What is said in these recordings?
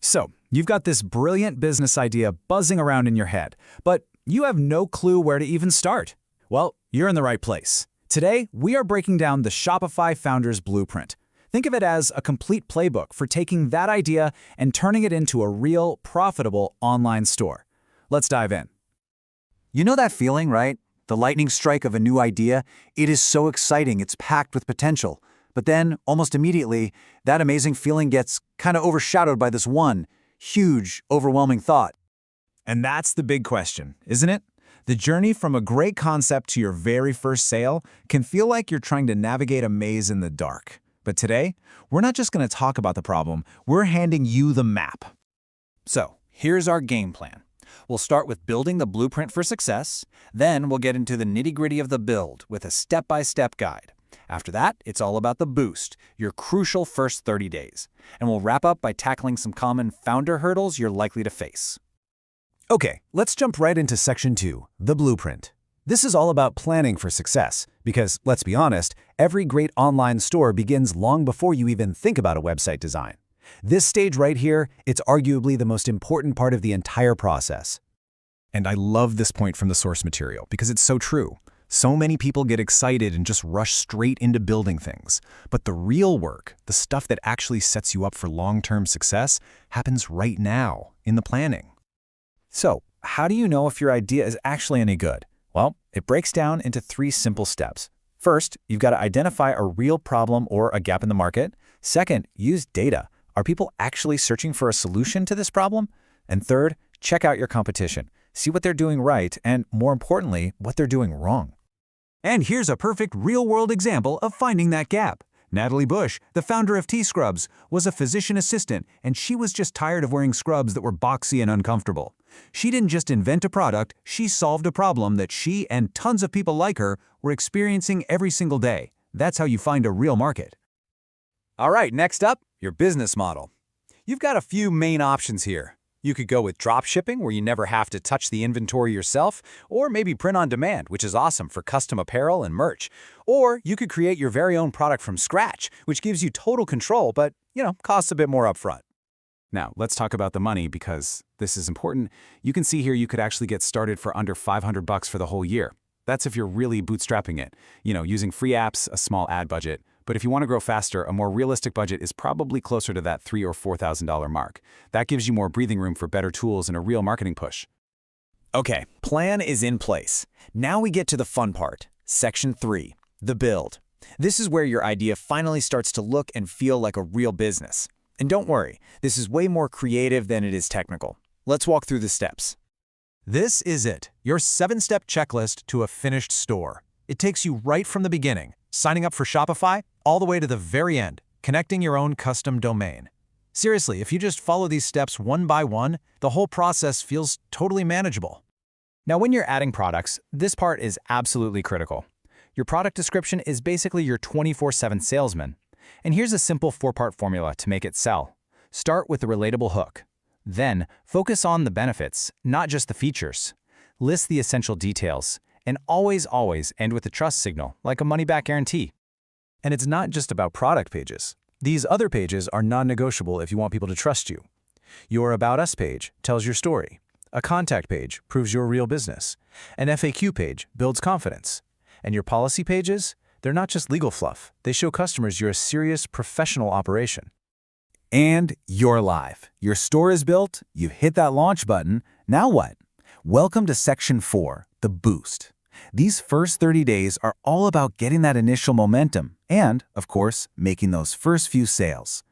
So, you've got this brilliant business idea buzzing around in your head, but you have no clue where to even start. Well, you're in the right place. Today, we are breaking down the Shopify Founder's Blueprint. Think of it as a complete playbook for taking that idea and turning it into a real, profitable online store. Let's dive in. You know that feeling, right? The lightning strike of a new idea? It is so exciting, it's packed with potential. But then, almost immediately, that amazing feeling gets kind of overshadowed by this one huge, overwhelming thought. And that's the big question, isn't it? The journey from a great concept to your very first sale can feel like you're trying to navigate a maze in the dark. But today, we're not just going to talk about the problem, we're handing you the map. So, here's our game plan. We'll start with building the blueprint for success, then we'll get into the nitty-gritty of the build with a step-by-step guide. After that, it's all about the boost, your crucial first 30 days. And we'll wrap up by tackling some common founder hurdles you're likely to face. Okay, let's jump right into Section 2, the blueprint. This is all about planning for success, because, let's be honest, every great online store begins long before you even think about a website design. This stage right here, it's arguably the most important part of the entire process. And I love this point from the source material, because it's so true. So many people get excited and just rush straight into building things. But the real work, the stuff that actually sets you up for long-term success, happens right now, in the planning. So, how do you know if your idea is actually any good? Well, it breaks down into 3 simple steps. First, you've got to identify a real problem or a gap in the market. Second, use data. Are people actually searching for a solution to this problem? And third, check out your competition. See what they're doing right and, more importantly, what they're doing wrong. And here's a perfect real-world example of finding that gap. Natalie Bush, the founder of T-Scrubs, was a physician assistant, and she was just tired of wearing scrubs that were boxy and uncomfortable. She didn't just invent a product, she solved a problem that she and tons of people like her were experiencing every single day. That's how you find a real market. All right, next up, your business model. You've got a few main options here. You could go with drop shipping, where you never have to touch the inventory yourself, or maybe print on demand, which is awesome for custom apparel and merch. Or you could create your very own product from scratch, which gives you total control, but, costs a bit more upfront. Now, let's talk about the money, because this is important. You can see here you could actually get started for under $500 for the whole year. That's if you're really bootstrapping it, using free apps, a small ad budget. But if you want to grow faster, a more realistic budget is probably closer to that $3,000 or $4,000 mark. That gives you more breathing room for better tools and a real marketing push. Okay, plan is in place. Now we get to the fun part, Section 3, the build. This is where your idea finally starts to look and feel like a real business. And don't worry, this is way more creative than it is technical. Let's walk through the steps. This is it, your 7-step checklist to a finished store. It takes you right from the beginning, signing up for Shopify, all the way to the very end, connecting your own custom domain. Seriously, if you just follow these steps one by one, the whole process feels totally manageable. Now, when you're adding products, this part is absolutely critical. Your product description is basically your 24/7 salesman. And here's a simple 4-part formula to make it sell. Start with a relatable hook. Then, focus on the benefits, not just the features. List the essential details. And always end with a trust signal, like a money-back guarantee. And it's not just about product pages. These other pages are non-negotiable if you want people to trust you. Your About Us page tells your story. A contact page proves you're a real business. An FAQ page builds confidence. And your policy pages? They're not just legal fluff. They show customers you're a serious, professional operation. And you're live. Your store is built, you hit that launch button. Now what? Welcome to Section 4, the boost. These first 30 days are all about getting that initial momentum and, of course, making those first few sales.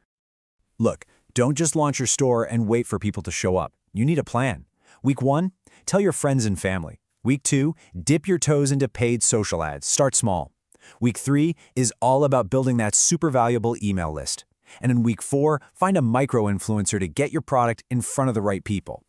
Look, don't just launch your store and wait for people to show up. You need a plan. Week 1, tell your friends and family. Week 2, dip your toes into paid social ads. Start small. Week 3 is all about building that super valuable email list. And in Week 4, find a micro-influencer to get your product in front of the right people.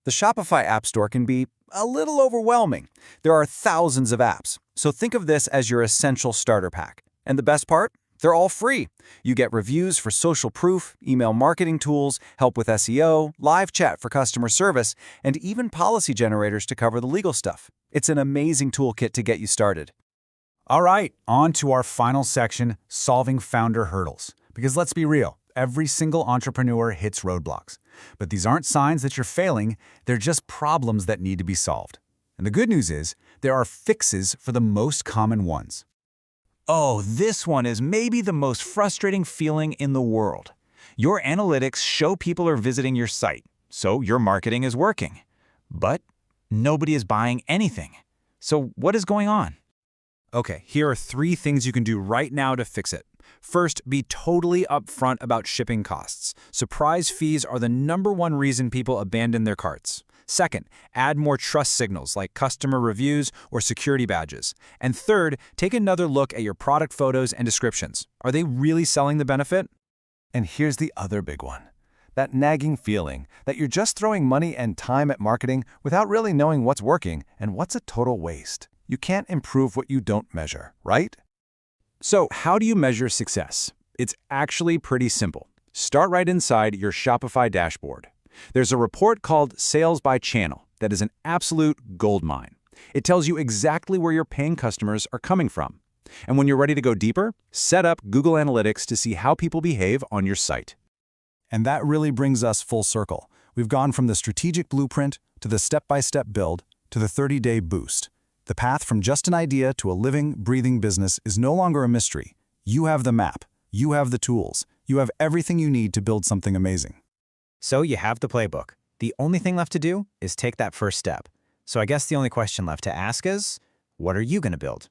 The Shopify App Store can be a little overwhelming. There are thousands of apps, so think of this as your essential starter pack. And the best part? They're all free. You get reviews for social proof, email marketing tools, help with SEO, live chat for customer service, and even policy generators to cover the legal stuff. It's an amazing toolkit to get you started. All right, on to our final section, solving founder hurdles. Because let's be real, Every single entrepreneur hits roadblocks. But these aren't signs that you're failing, they're just problems that need to be solved. And the good news is, there are fixes for the most common ones. Oh, this one is maybe the most frustrating feeling in the world. Your analytics show people are visiting your site, so your marketing is working. But nobody is buying anything. So what is going on? Okay, here are 3 things you can do right now to fix it. First, be totally upfront about shipping costs. Surprise fees are the #1 reason people abandon their carts. Second, add more trust signals like customer reviews or security badges. And third, take another look at your product photos and descriptions. Are they really selling the benefit? And here's the other big one. That nagging feeling that you're just throwing money and time at marketing without really knowing what's working and what's a total waste. You can't improve what you don't measure, right? So, how do you measure success? It's actually pretty simple. Start right inside your Shopify dashboard. There's a report called Sales by Channel that is an absolute goldmine. It tells you exactly where your paying customers are coming from. And when you're ready to go deeper, set up Google Analytics to see how people behave on your site. And that really brings us full circle. We've gone from the strategic blueprint to the step-by-step build to the 30-day boost. The path from just an idea to a living, breathing business is no longer a mystery. You have the map. You have the tools. You have everything you need to build something amazing. So you have the playbook. The only thing left to do is take that first step. So I guess the only question left to ask is, what are you going to build?